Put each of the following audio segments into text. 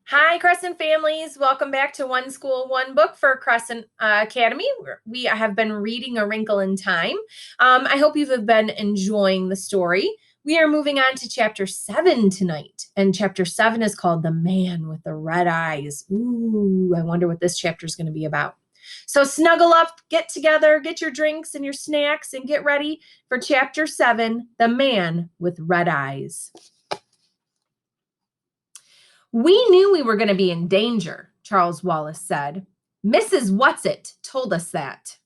Hi, Crescent families. Welcome back to One School, One Book for Crescent Academy. We have been reading A Wrinkle in Time. I hope you've been enjoying the story. We are moving on to chapter 7 tonight, and chapter 7 is called The Man with the Red Eyes. Ooh, I wonder what this chapter is going to be about. So snuggle up, get together, get your drinks and your snacks, and get ready for chapter 7, The Man with Red Eyes. We knew we were going to be in danger, Charles Wallace said. Mrs. Whatsit told us that.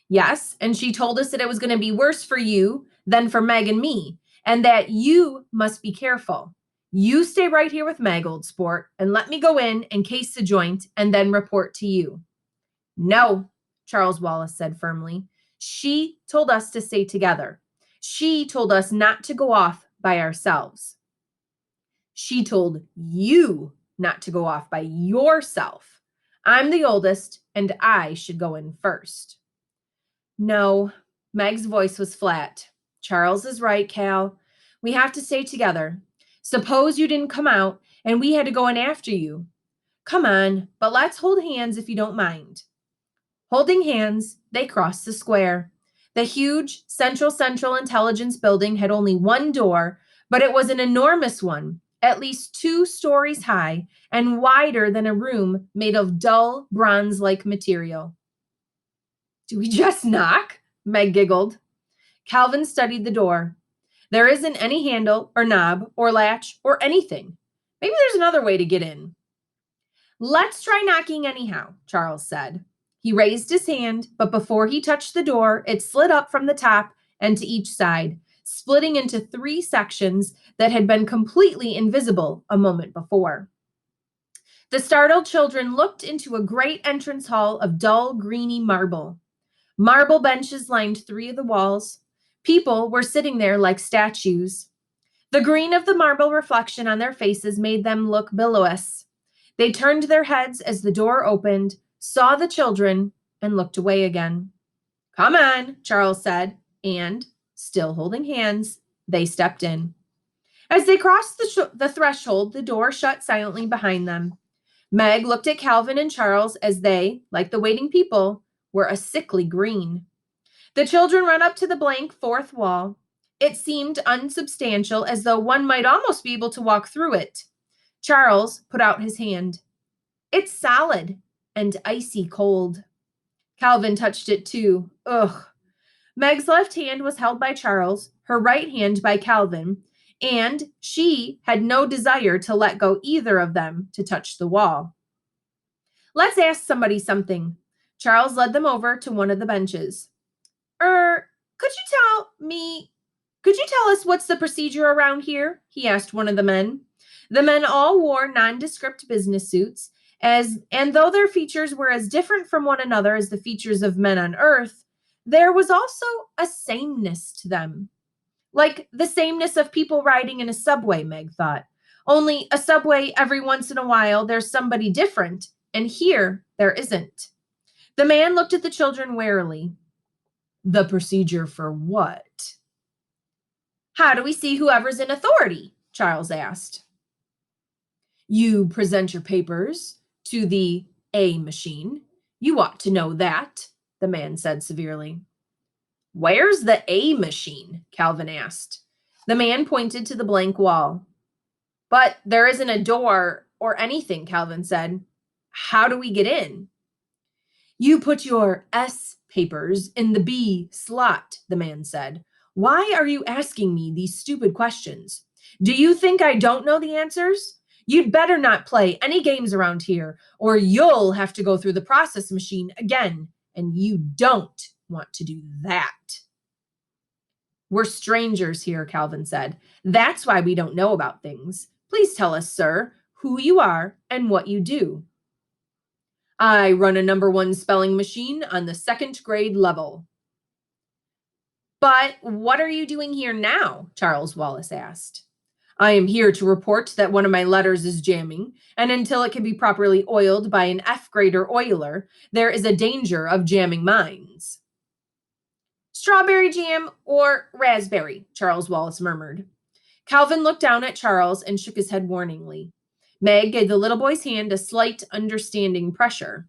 Yes, and she told us that it was going to be worse for you than for Meg and me, and that you must be careful. You stay right here with Meg, old sport, and let me go in and case the joint and then report to you. No, Charles Wallace said firmly. She told us to stay together. She told us not to go off by ourselves. She told you not to go off by yourself. I'm the oldest, and I should go in first. No, Meg's voice was flat. Charles is right, Cal. We have to stay together. Suppose you didn't come out, and we had to go in after you. Come on, but let's hold hands if you don't mind. Holding hands, they crossed the square. The huge Central Intelligence building had only one door, but it was an enormous one, at least 2 stories high and wider than a room made of dull bronze-like material. Do we just knock? Meg giggled. Calvin studied the door. There isn't any handle or knob or latch or anything. Maybe there's another way to get in. Let's try knocking anyhow, Charles said. He raised his hand, but before he touched the door, it slid up from the top and to each side, splitting into 3 sections that had been completely invisible a moment before. The startled children looked into a great entrance hall of dull, greeny marble. Marble benches lined 3 of the walls. People were sitting there like statues. The green of the marble reflection on their faces made them look bilious. They turned their heads as the door opened, saw the children, and looked away again. Come on, Charles said, and, still holding hands, they stepped in. As they crossed the threshold, the door shut silently behind them. Meg looked at Calvin and Charles as they, like the waiting people, were a sickly green. The children ran up to the blank 4th wall. It seemed unsubstantial, as though one might almost be able to walk through it. Charles put out his hand. It's solid and icy cold. Calvin touched it too. Ugh. Meg's left hand was held by Charles, her right hand by Calvin, and she had no desire to let go either of them to touch the wall. Let's ask somebody something. Charles led them over to one of the benches. Could you tell us what's the procedure around here? He asked one of the men. The men all wore nondescript business suits, and though their features were as different from one another as the features of men on earth, there was also a sameness to them. Like the sameness of people riding in a subway, Meg thought. Only a subway every once in a while, there's somebody different, and here there isn't. The man looked at the children warily. The procedure for what? How do we see whoever's in authority? Charles asked. You present your papers to the A machine. You ought to know that, the man said severely. Where's the A machine? Calvin asked. The man pointed to the blank wall. But there isn't a door or anything, Calvin said. How do we get in? You put your S papers in the B slot, the man said. Why are you asking me these stupid questions? Do you think I don't know the answers? You'd better not play any games around here, or you'll have to go through the process machine again, and you don't want to do that. We're strangers here, Calvin said. That's why we don't know about things. Please tell us, sir, who you are and what you do. I run a #1 spelling machine on the 2nd grade level. But what are you doing here now? Charles Wallace asked. I am here to report that one of my letters is jamming, and until it can be properly oiled by an F-grader oiler, there is a danger of jamming mines. Strawberry jam or raspberry, Charles Wallace murmured. Calvin looked down at Charles and shook his head warningly. Meg gave the little boy's hand a slight, understanding pressure.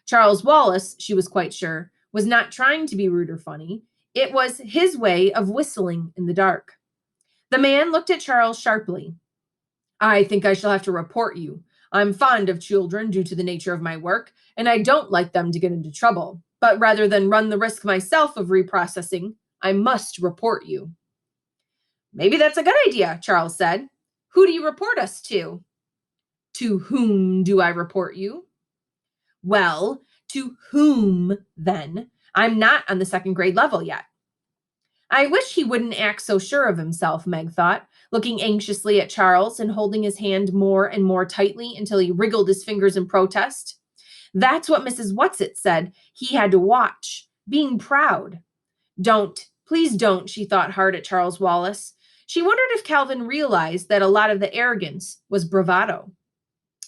Charles Wallace, she was quite sure, was not trying to be rude or funny. It was his way of whistling in the dark. The man looked at Charles sharply. I think I shall have to report you. I'm fond of children due to the nature of my work, and I don't like them to get into trouble. But rather than run the risk myself of reprocessing, I must report you. Maybe that's a good idea, Charles said. Who do you report us to? To whom do I report you? Well, to whom, then? I'm not on the second grade level yet. I wish he wouldn't act so sure of himself, Meg thought, looking anxiously at Charles and holding his hand more and more tightly until he wriggled his fingers in protest. That's what Mrs. Whatsit said he had to watch, being proud. Don't, please don't, she thought hard at Charles Wallace. She wondered if Calvin realized that a lot of the arrogance was bravado.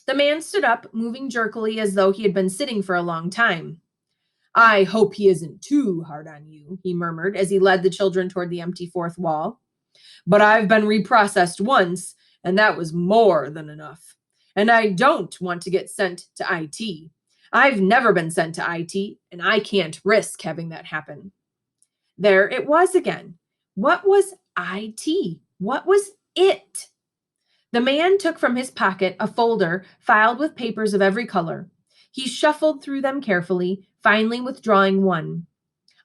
The man stood up, moving jerkily as though he had been sitting for a long time. I hope he isn't too hard on you, he murmured as he led the children toward the empty fourth wall. But I've been reprocessed once, and that was more than enough. And I don't want to get sent to IT. I've never been sent to IT, and I can't risk having that happen. There it was again. What was IT? What was it? The man took from his pocket a folder filed with papers of every color. He shuffled through them carefully, finally withdrawing one.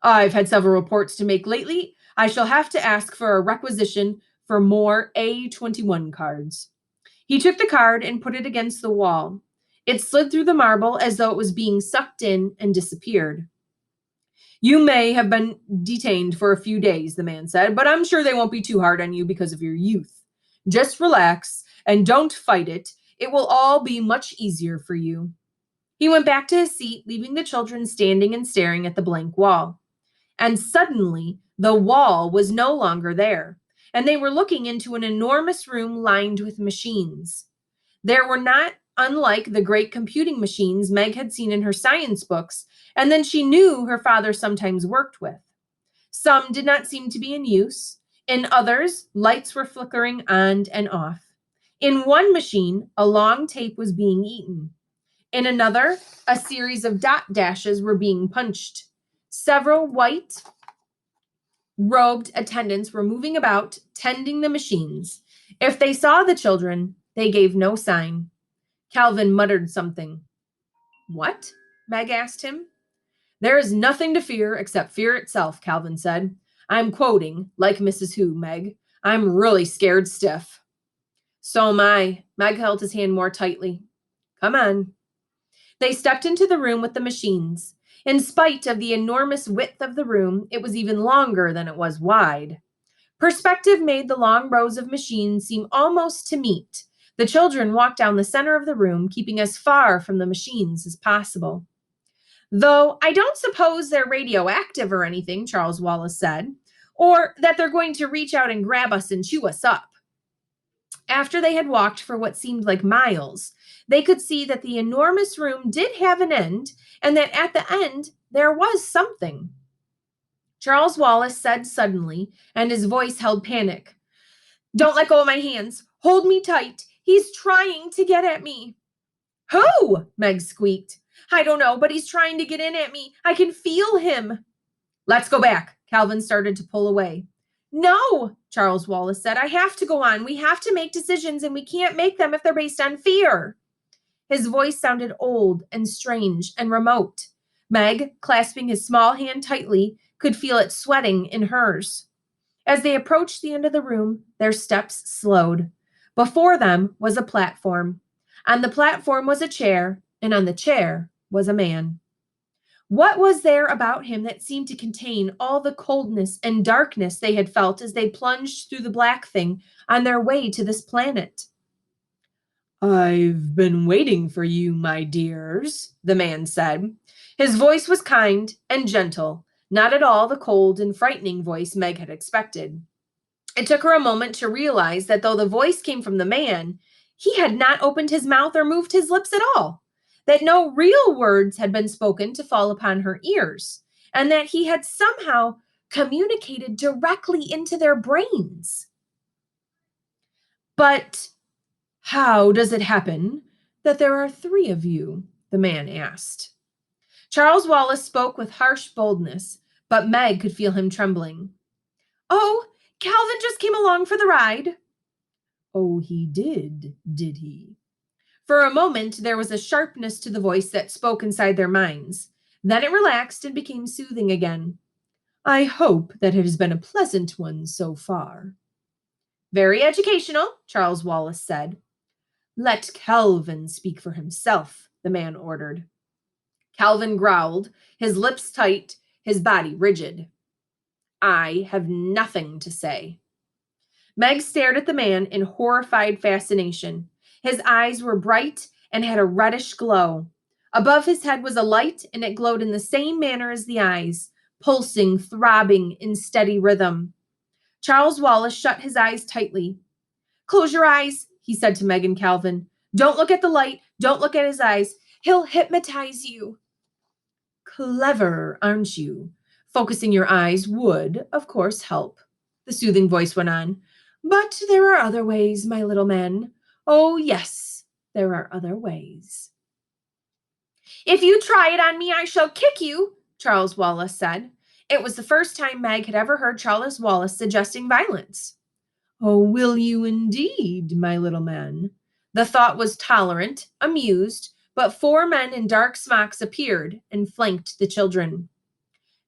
I've had several reports to make lately. I shall have to ask for a requisition for more A21 cards. He took the card and put it against the wall. It slid through the marble as though it was being sucked in and disappeared. You may have been detained for a few days, the man said, but I'm sure they won't be too hard on you because of your youth. Just relax and don't fight it. It will all be much easier for you. He went back to his seat, leaving the children standing and staring at the blank wall. And suddenly, the wall was no longer there, and they were looking into an enormous room lined with machines. There were not unlike the great computing machines Meg had seen in her science books, and then she knew her father sometimes worked with. Some did not seem to be in use. In others, lights were flickering on and off. In one machine, a long tape was being eaten. In another, a series of dot dashes were being punched. Several white robed attendants were moving about, tending the machines. If they saw the children, they gave no sign. Calvin muttered something. What? Meg asked him. There is nothing to fear except fear itself, Calvin said. I'm quoting, like Mrs. Who, Meg. I'm really scared stiff. So am I. Meg held his hand more tightly. Come on. They stepped into the room with the machines. In spite of the enormous width of the room, it was even longer than it was wide. Perspective made the long rows of machines seem almost to meet. The children walked down the center of the room, keeping as far from the machines as possible. Though I don't suppose they're radioactive or anything, Charles Wallace said, or that they're going to reach out and grab us and chew us up. After they had walked for what seemed like miles, they could see that the enormous room did have an end, and that at the end there was something. Charles Wallace said suddenly, and his voice held panic. Don't let go of my hands. Hold me tight. He's trying to get at me. Who? Meg squeaked. I don't know, but he's trying to get in at me. I can feel him. Let's go back. Calvin started to pull away. No, Charles Wallace said. I have to go on. We have to make decisions, and we can't make them if they're based on fear. His voice sounded old and strange and remote. Meg, clasping his small hand tightly, could feel it sweating in hers. As they approached the end of the room, their steps slowed. Before them was a platform. On the platform was a chair, and on the chair was a man. What was there about him that seemed to contain all the coldness and darkness they had felt as they plunged through the black thing on their way to this planet? I've been waiting for you, my dears, the man said. His voice was kind and gentle, not at all the cold and frightening voice Meg had expected. It took her a moment to realize that though the voice came from the man, he had not opened his mouth or moved his lips at all, that no real words had been spoken to fall upon her ears, and that he had somehow communicated directly into their brains. But How does it happen that there are 3 of you? The man asked. Charles Wallace spoke with harsh boldness, but Meg could feel him trembling. Oh, Calvin just came along for the ride. Oh, he did he? For a moment, there was a sharpness to the voice that spoke inside their minds. Then it relaxed and became soothing again. I hope that it has been a pleasant one so far. Very educational, Charles Wallace said. Let Calvin speak for himself, the man ordered. Calvin growled, his lips tight, his body rigid. I have nothing to say. Meg stared at the man in horrified fascination. His eyes were bright and had a reddish glow. Above his head was a light, and it glowed in the same manner as the eyes, pulsing, throbbing in steady rhythm. Charles Wallace shut his eyes tightly. Close your eyes, he said to Meg and Calvin. Don't look at the light. Don't look at his eyes. He'll hypnotize you. Clever, aren't you? Focusing your eyes would, of course, help. The soothing voice went on. But there are other ways, my little men. Oh, yes, there are other ways. If you try it on me, I shall kick you, Charles Wallace said. It was the first time Meg had ever heard Charles Wallace suggesting violence. Oh, will you indeed, my little man? The thought was tolerant, amused, but 4 men in dark smocks appeared and flanked the children.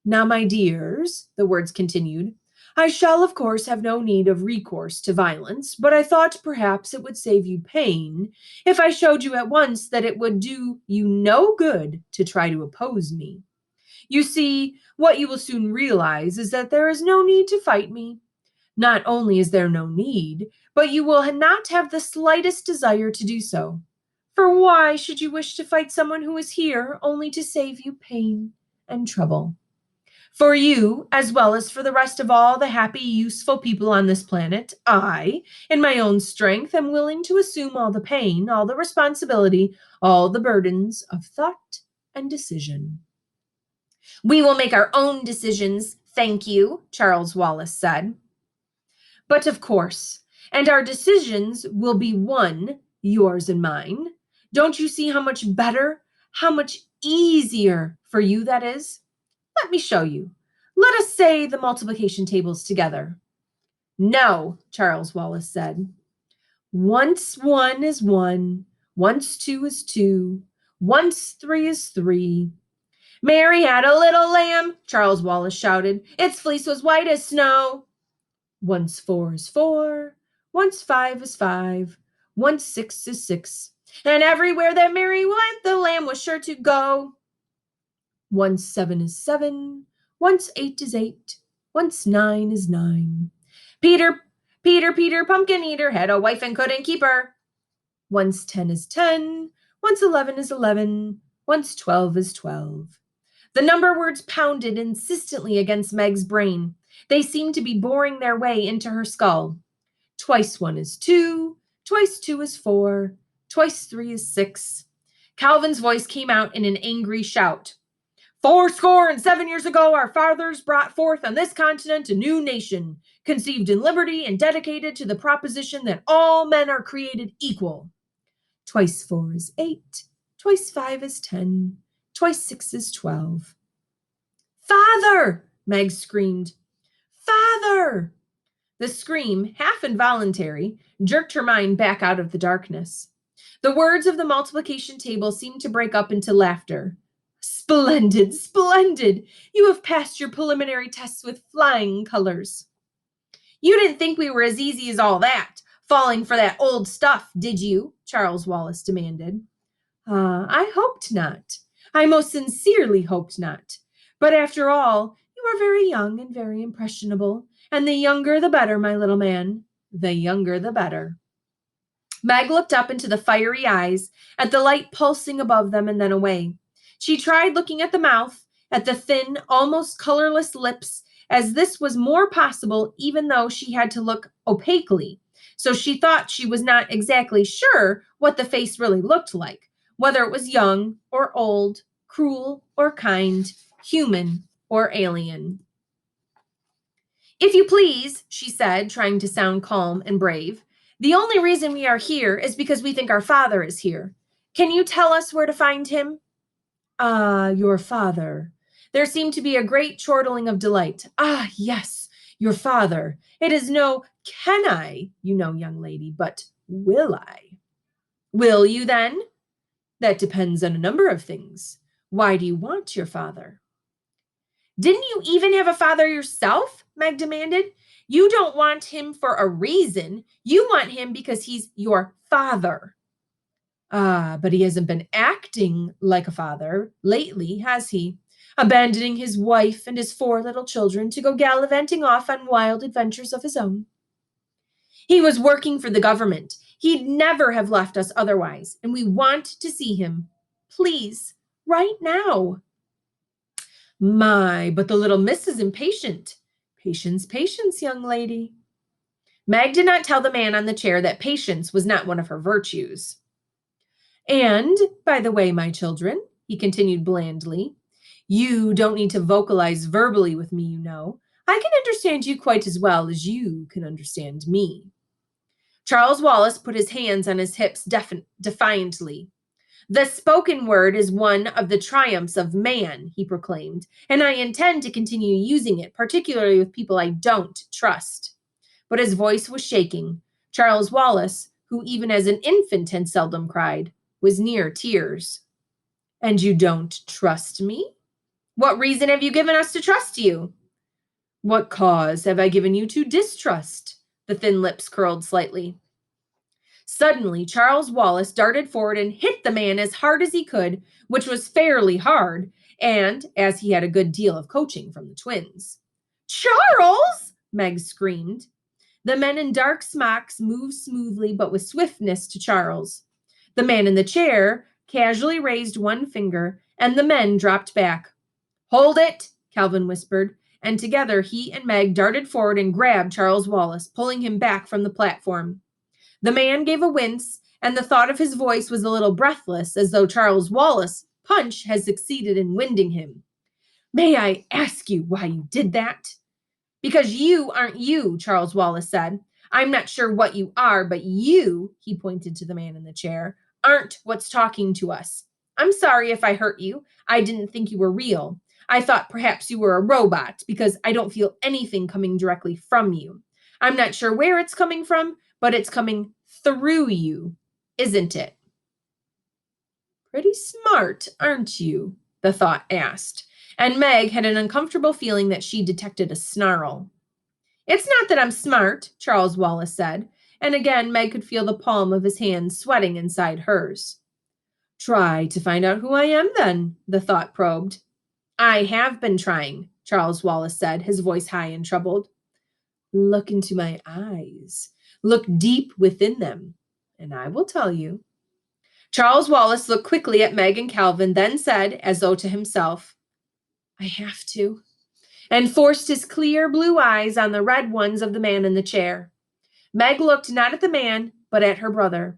Now, my dears, the words continued, I shall, of course, have no need of recourse to violence, but I thought perhaps it would save you pain if I showed you at once that it would do you no good to try to oppose me. You see, what you will soon realize is that there is no need to fight me. Not only is there no need, but you will not have the slightest desire to do so. For why should you wish to fight someone who is here only to save you pain and trouble? For you, as well as for the rest of all the happy, useful people on this planet, I, in my own strength, am willing to assume all the pain, all the responsibility, all the burdens of thought and decision. We will make our own decisions, thank you, Charles Wallace said. But of course, and our decisions will be one, yours and mine. Don't you see how much better, how much easier for you that is? Let me show you. Let us say the multiplication tables together. No, Charles Wallace said. Once 1 is 1, once 2 is 2, once 3 is 3. Mary had a little lamb, Charles Wallace shouted. Its fleece was white as snow. Once 4 is 4, once 5 is 5, once 6 is 6. And everywhere that Mary went, the lamb was sure to go. Once 7 is 7, once 8 is 8, once 9 is 9. Peter, Pumpkin Eater had a wife and couldn't keep her. Once 10 is 10, once 11 is 11, once 12 is 12. The number words pounded insistently against Meg's brain. They seemed to be boring their way into her skull. Twice 1 is 2, twice 2 is 4, twice 3 is 6. Calvin's voice came out in an angry shout. 70 years ago, our fathers brought forth on this continent a new nation, conceived in liberty and dedicated to the proposition that all men are created equal. Twice 4 is 8, twice 5 is 10, twice 6 is 12. Father! Meg screamed. Father! The scream, half involuntary, jerked her mind back out of the darkness. The words of the multiplication table seemed to break up into laughter. Splendid, splendid! You have passed your preliminary tests with flying colors. You didn't think we were as easy as all that, falling for that old stuff, did you? Charles Wallace demanded. I hoped not. I most sincerely hoped not. But after all, you are very young and very impressionable, and the younger the better, my little man. The younger the better. Meg looked up into the fiery eyes, at the light pulsing above them and then away. She tried looking at the mouth, at the thin, almost colorless lips, as this was more possible even though she had to look opaquely. So she thought she was not exactly sure what the face really looked like, whether it was young or old, cruel or kind, human or alien. If you please, she said, trying to sound calm and brave, The only reason we are here is because we think our father is here. Can you tell us where to find him? Ah, your father. There seemed to be a great chortling of delight. Ah, yes, your father. It is no can I, young lady, but will I? Will you then? That depends on a number of things. Why do you want your father? Didn't you even have a father yourself? Meg demanded. You don't want him for a reason. You want him because he's your father. Ah, but he hasn't been acting like a father lately, has he? Abandoning his wife and his 4 little children to go gallivanting off on wild adventures of his own. He was working for the government. He'd never have left us otherwise, and we want to see him. Please, right now. My, but the little miss is impatient. Patience, patience, young lady. Meg did not tell the man on the chair that patience was not one of her virtues. And, by the way, my children, he continued blandly, you don't need to vocalize verbally with me, I can understand you quite as well as you can understand me. Charles Wallace put his hands on his hips defiantly. The spoken word is one of the triumphs of man, he proclaimed, and I intend to continue using it, particularly with people I don't trust. But his voice was shaking. Charles Wallace, who even as an infant had seldom cried, was near tears. And you don't trust me? What reason have you given us to trust you? What cause have I given you to distrust? The thin lips curled slightly. Suddenly, Charles Wallace darted forward and hit the man as hard as he could, which was fairly hard, and as he had a good deal of coaching from the twins. Charles! Meg screamed. The men in dark smocks moved smoothly but with swiftness to Charles. The man in the chair casually raised one finger, and the men dropped back. Hold it, Calvin whispered, and together he and Meg darted forward and grabbed Charles Wallace, pulling him back from the platform. The man gave a wince, and the thought of his voice was a little breathless, as though Charles Wallace, punch, had succeeded in winding him. May I ask you why you did that? Because you aren't you, Charles Wallace said. I'm not sure what you are, but you, he pointed to the man in the chair, aren't what's talking to us. I'm sorry if I hurt you. I didn't think you were real. I thought perhaps you were a robot because I don't feel anything coming directly from you. I'm not sure where it's coming from, but it's coming through you, isn't it? Pretty smart, aren't you? The thought asked, and Meg had an uncomfortable feeling that she detected a snarl. It's not that I'm smart, Charles Wallace said, and again Meg could feel the palm of his hand sweating inside hers. Try to find out who I am, then, the thought probed. I have been trying, Charles Wallace said, his voice high and troubled. Look into my eyes. Look deep within them, and I will tell you. Charles Wallace looked quickly at Meg and Calvin, then said, as though to himself, I have to, and forced his clear blue eyes on the red ones of the man in the chair. Meg looked not at the man, but at her brother.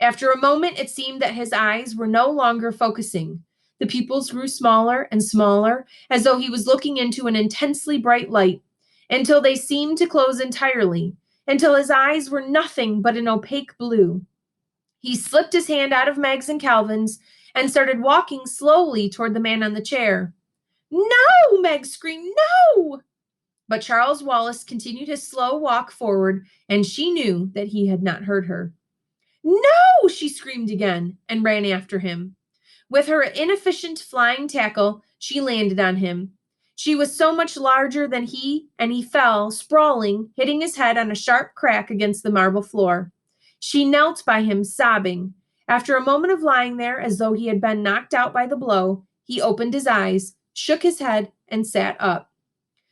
After a moment, it seemed that his eyes were no longer focusing. The pupils grew smaller and smaller, as though he was looking into an intensely bright light, until they seemed to close entirely, until his eyes were nothing but an opaque blue. He slipped his hand out of Meg's and Calvin's and started walking slowly toward the man on the chair. No, Meg screamed, no! But Charles Wallace continued his slow walk forward, and she knew that he had not heard her. No, she screamed again and ran after him. With her inefficient flying tackle, she landed on him. She was so much larger than he, and he fell, sprawling, hitting his head on a sharp crack against the marble floor. She knelt by him, sobbing. After a moment of lying there, as though he had been knocked out by the blow, he opened his eyes, shook his head, and sat up.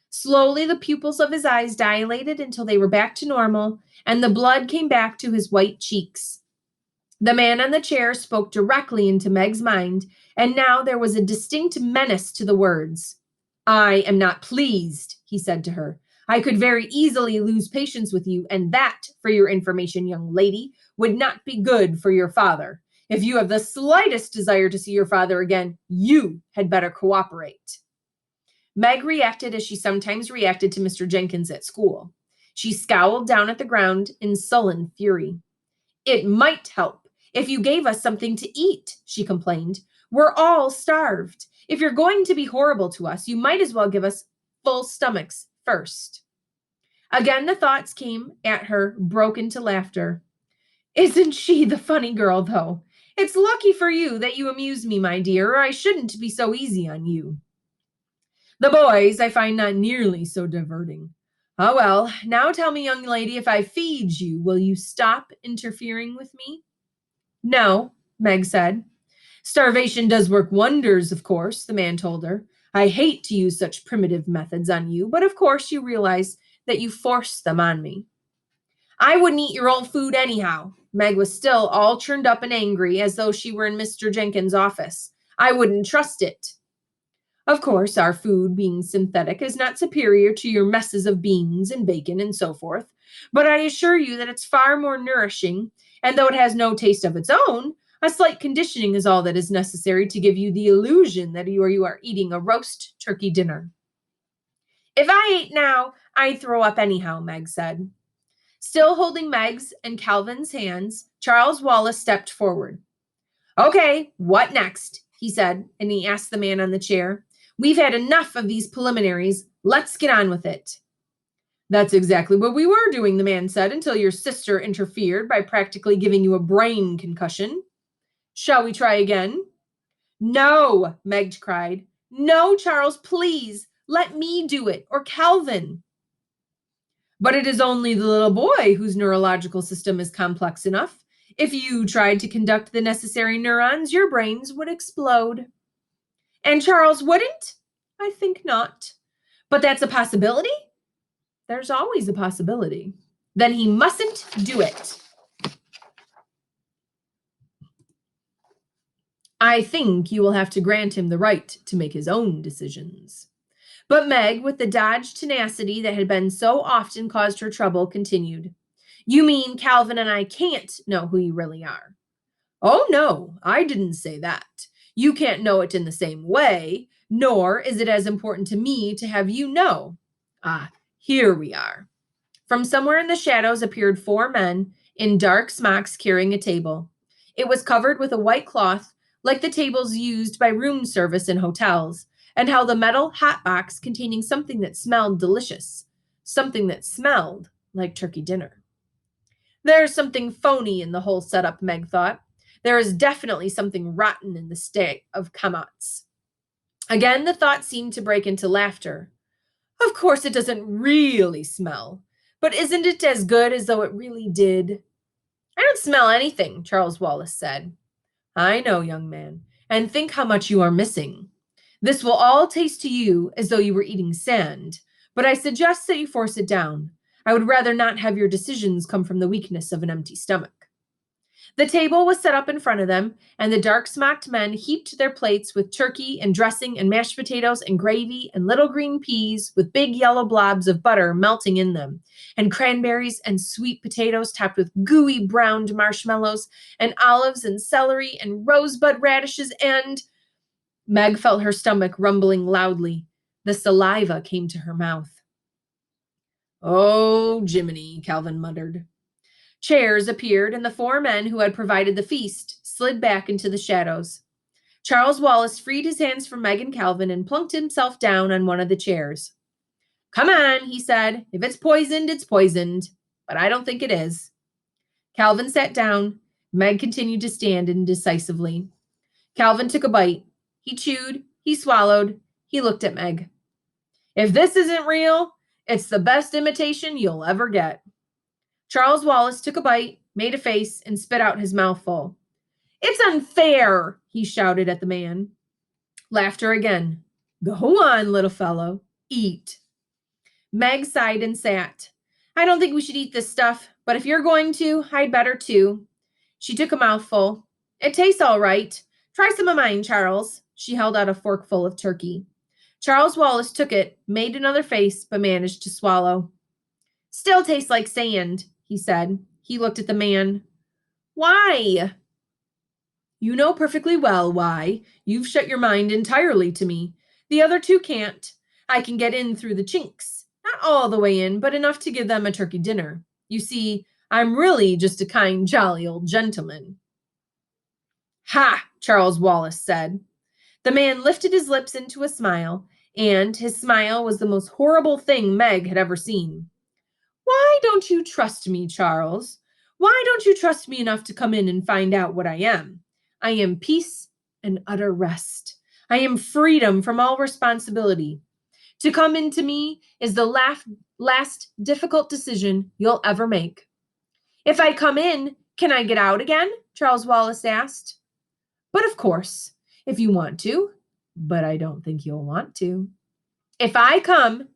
Slowly, the pupils of his eyes dilated until they were back to normal, and the blood came back to his white cheeks. The man on the chair spoke directly into Meg's mind, and now there was a distinct menace to the words. I am not pleased, he said to her. I could very easily lose patience with you, and that, for your information, young lady, would not be good for your father. If you have the slightest desire to see your father again, you had better cooperate. Meg reacted as she sometimes reacted to Mr. Jenkins at school. She scowled down at the ground in sullen fury. It might help if you gave us something to eat, she complained. We're all starved. If you're going to be horrible to us, you might as well give us full stomachs first. Again, the thoughts came at her, broke into laughter. Isn't she the funny girl, though? It's lucky for you that you amuse me, my dear, or I shouldn't be so easy on you. The boys I find not nearly so diverting. Ah, well, now tell me, young lady, if I feed you, will you stop interfering with me? No, Meg said. Starvation does work wonders, of course, the man told her. I hate to use such primitive methods on you, but of course you realize that you force them on me. I wouldn't eat your old food anyhow. Meg was still all churned up and angry, as though she were in Mr. Jenkins' office. I wouldn't trust it. Of course, our food, being synthetic, is not superior to your messes of beans and bacon and so forth, but I assure you that it's far more nourishing, and though it has no taste of its own, a slight conditioning is all that is necessary to give you the illusion that you are eating a roast turkey dinner. If I ate now, I'd throw up anyhow, Meg said. Still holding Meg's and Calvin's hands, Charles Wallace stepped forward. Okay, what next? He said, and he asked the man on the chair. We've had enough of these preliminaries. Let's get on with it. That's exactly what we were doing, the man said, until your sister interfered by practically giving you a brain concussion. Shall we try again? No, Meg cried. No, Charles, please. Let me do it, or Calvin. But it is only the little boy whose neurological system is complex enough. If you tried to conduct the necessary neurons, your brains would explode. And Charles wouldn't? I think not. But that's a possibility? There's always a possibility. Then he mustn't do it. I think you will have to grant him the right to make his own decisions. But Meg, with the dodged tenacity that had been so often caused her trouble, continued. You mean Calvin and I can't know who you really are? Oh, no, I didn't say that. You can't know it in the same way, nor is it as important to me to have you know. Ah, here we are. From somewhere in the shadows appeared 4 men in dark smocks carrying a table. It was covered with a white cloth, like the tables used by room service in hotels, and held a metal hot box containing something that smelled delicious, something that smelled like turkey dinner. There's something phony in the whole setup, Meg thought. There is definitely something rotten in the state of Kamatz. Again, the thought seemed to break into laughter. Of course, it doesn't really smell, but isn't it as good as though it really did? I don't smell anything, Charles Wallace said. I know, young man, and think how much you are missing. This will all taste to you as though you were eating sand, but I suggest that you force it down. I would rather not have your decisions come from the weakness of an empty stomach. The table was set up in front of them, and the dark-smocked men heaped their plates with turkey and dressing and mashed potatoes and gravy and little green peas with big yellow blobs of butter melting in them, and cranberries and sweet potatoes topped with gooey browned marshmallows and olives and celery and rosebud radishes and... Meg felt her stomach rumbling loudly. The saliva came to her mouth. Oh, Jiminy, Calvin muttered. Chairs appeared, and the 4 men who had provided the feast slid back into the shadows. Charles Wallace freed his hands from Meg and Calvin and plunked himself down on one of the chairs. Come on, he said. If it's poisoned, it's poisoned. But I don't think it is. Calvin sat down. Meg continued to stand indecisively. Calvin took a bite. He chewed. He swallowed. He looked at Meg. If this isn't real, it's the best imitation you'll ever get. Charles Wallace took a bite, made a face, and spit out his mouthful. It's unfair, he shouted at the man. Laughter again. Go on, little fellow. Eat. Meg sighed and sat. I don't think we should eat this stuff, but if you're going to, I'd better too. She took a mouthful. It tastes all right. Try some of mine, Charles. She held out a forkful of turkey. Charles Wallace took it, made another face, but managed to swallow. Still tastes like sand, he said. He looked at the man. Why? You know perfectly well why. You've shut your mind entirely to me. The other 2 can't. I can get in through the chinks. Not all the way in, but enough to give them a turkey dinner. You see, I'm really just a kind, jolly old gentleman. Ha! Charles Wallace said. The man lifted his lips into a smile, and his smile was the most horrible thing Meg had ever seen. Why don't you trust me, Charles? Why don't you trust me enough to come in and find out what I am? I am peace and utter rest. I am freedom from all responsibility. To come into me is the last difficult decision you'll ever make. If I come in, can I get out again? Charles Wallace asked. But of course, if you want to, but I don't think you'll want to. If I come,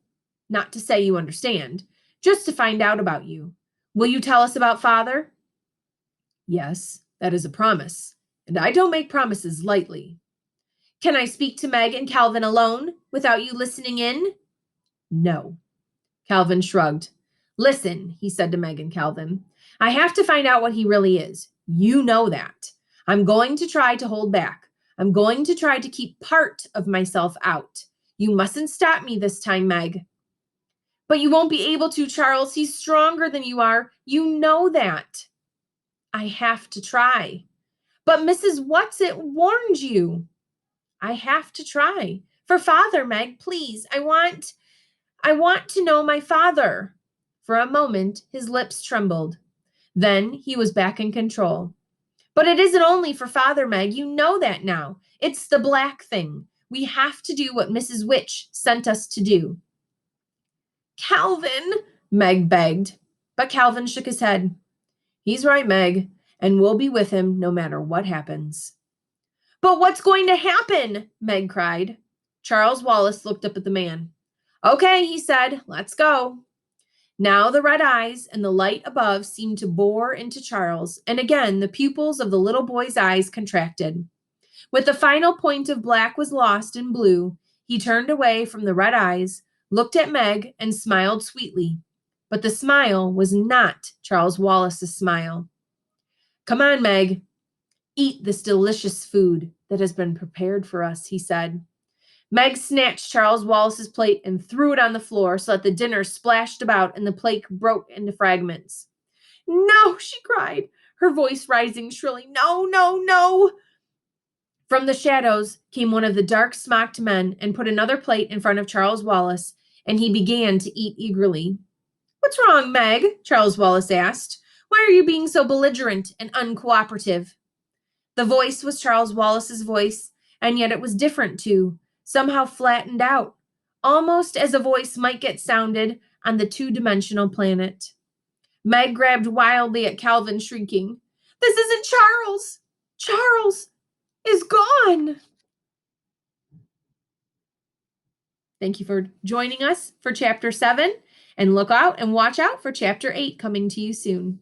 not to say you understand, just to find out about you, will you tell us about Father? Yes, that is a promise, and I don't make promises lightly. Can I speak to Meg and Calvin alone without you listening in? No. Calvin shrugged. Listen, he said to Meg and Calvin, I have to find out what he really is. You know that. I'm going to try to hold back. I'm going to try to keep part of myself out. You mustn't stop me this time, Meg. But you won't be able to, Charles. He's stronger than you are. You know that. I have to try. But Mrs. Whatsit warned you. I have to try. For Father, Meg, please. I want to know my father. For a moment, his lips trembled. Then he was back in control. But it isn't only for Father, Meg. You know that now. It's the black thing. We have to do what Mrs. Witch sent us to do. Calvin, Meg begged. But Calvin shook his head. He's right, Meg, and we'll be with him no matter what happens. But what's going to happen? Meg cried. Charles Wallace looked up at the man. Okay, he said, let's go. Now the red eyes and the light above seemed to bore into Charles, and again the pupils of the little boy's eyes contracted. With the final point of black was lost in blue, he turned away from the red eyes, looked at Meg, and smiled sweetly. But the smile was not Charles Wallace's smile. Come on, Meg. Eat this delicious food that has been prepared for us, he said. Meg snatched Charles Wallace's plate and threw it on the floor so that the dinner splashed about and the plate broke into fragments. No, she cried, her voice rising shrilly. No, no, no. From the shadows came one of the dark smocked men and put another plate in front of Charles Wallace, and he began to eat eagerly. What's wrong, Meg? Charles Wallace asked. Why are you being so belligerent and uncooperative? The voice was Charles Wallace's voice, and yet it was different too, somehow flattened out, almost as a voice might get sounded on the two-dimensional planet. Meg grabbed wildly at Calvin, shrieking, This isn't Charles! Charles is gone! Thank you for joining us for Chapter 7, and look out and watch out for Chapter 8 coming to you soon.